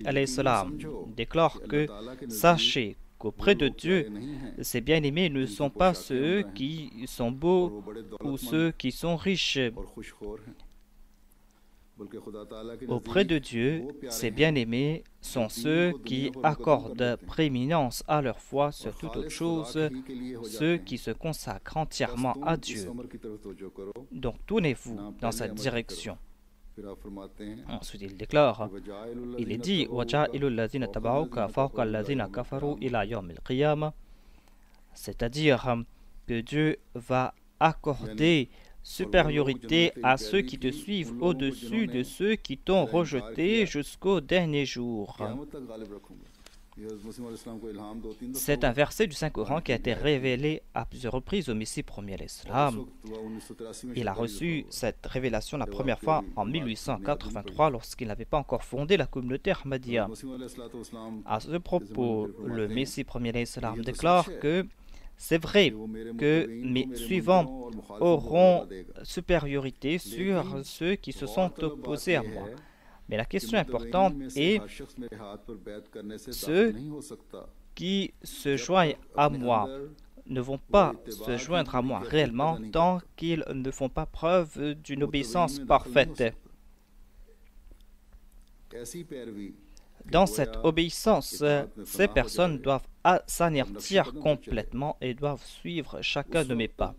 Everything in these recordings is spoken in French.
alayhi salam déclare que sachez qu'auprès de Dieu, ses bien-aimés ne sont pas ceux qui sont beaux ou ceux qui sont riches. Auprès de Dieu, ses bien-aimés sont ceux qui accordent prééminence à leur foi sur toute autre chose, ceux qui se consacrent entièrement à Dieu. Donc tournez-vous dans cette direction. Ensuite, il déclare, il est dit, c'est-à-dire que Dieu va accorder supériorité à ceux qui te suivent au-dessus de ceux qui t'ont rejeté jusqu'au dernier jour. C'est un verset du Saint-Coran qui a été révélé à plusieurs reprises au Messie premier l'Islam. Il a reçu cette révélation la première fois en 1883 lorsqu'il n'avait pas encore fondé la communauté Ahmadiyya. À ce propos, le Messie premier l'Islam déclare que c'est vrai que mes suivants auront supériorité sur ceux qui se sont opposés à moi. Mais la question importante est ceux qui se joignent à moi ne vont pas se joindre à moi réellement tant qu'ils ne font pas preuve d'une obéissance parfaite. Dans cette obéissance, ces personnes doivent s'anéantir complètement et doivent suivre chacun de mes pas.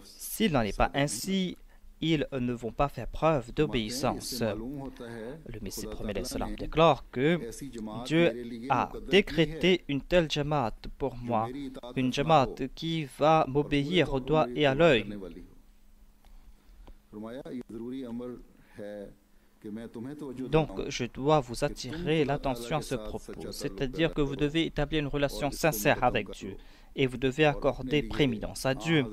S'il n'en est pas ainsi, ils ne vont pas faire preuve d'obéissance. Le Messie premier salam déclare que Dieu a décrété une telle jamaat pour moi, une jamaat qui va m'obéir au doigt et à l'œil. Donc, je dois vous attirer l'attention à ce propos, c'est-à-dire que vous devez établir une relation sincère avec Dieu et vous devez accorder prééminence à Dieu.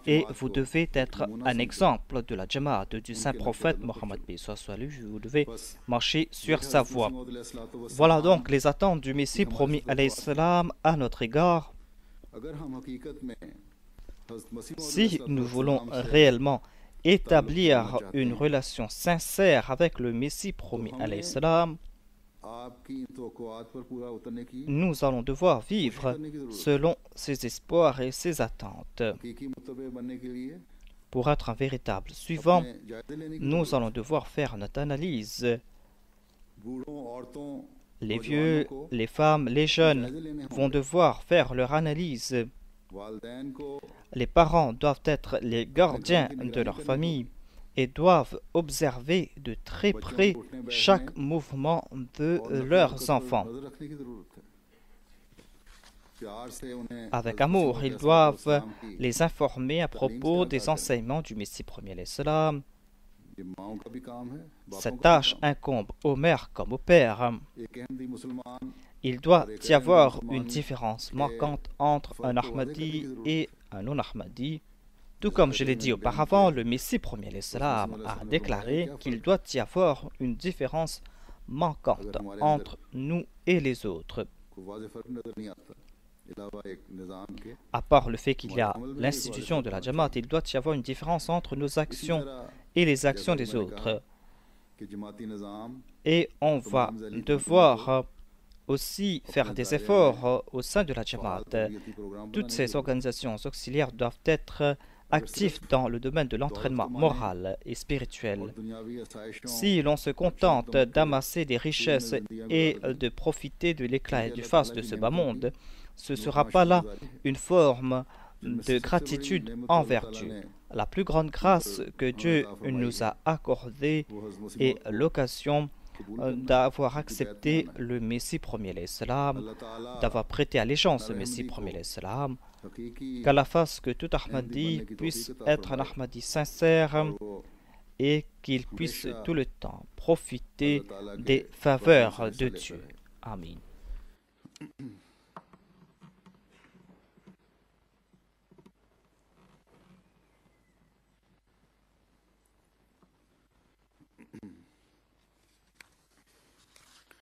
Et vous devez être un exemple de la Jamaat du Saint-Prophète Mohammed B. Vous devez marcher sur sa voie. Voilà donc les attentes du Messie promis alayhi salam à notre égard. Si nous voulons réellement établir une relation sincère avec le Messie promis alayhi salam, nous allons devoir vivre selon ses espoirs et ses attentes. Pour être un véritable suivant, nous allons devoir faire notre analyse. Les vieux, les femmes, les jeunes vont devoir faire leur analyse. Les parents doivent être les gardiens de leur famille et doivent observer de très près chaque mouvement de leurs enfants. Avec amour, ils doivent les informer à propos des enseignements du Messie premier l'Islam. Cette tâche incombe aux mères comme aux pères. Il doit y avoir une différence manquante entre un Ahmadi et un non-Ahmadi. Tout comme je l'ai dit auparavant, le Messie premier l'Islam a déclaré qu'il doit y avoir une différence manquante entre nous et les autres. À part le fait qu'il y a l'institution de la Jamaat, il doit y avoir une différence entre nos actions et les actions des autres. Et on va devoir aussi faire des efforts au sein de la Jamaat. Toutes ces organisations auxiliaires doivent être actifs dans le domaine de l'entraînement moral et spirituel. Si l'on se contente d'amasser des richesses et de profiter de l'éclat et du faste de ce bas monde, ce ne sera pas là une forme de gratitude envers Dieu. La plus grande grâce que Dieu nous a accordée est l'occasion d'avoir accepté le Messie premier l'Islam, d'avoir prêté allégeance au Messie premier l'Islam, qu'Allah fasse que tout Ahmadi puisse être un Ahmadi sincère et qu'il puisse tout le temps profiter des faveurs de Dieu. Amin.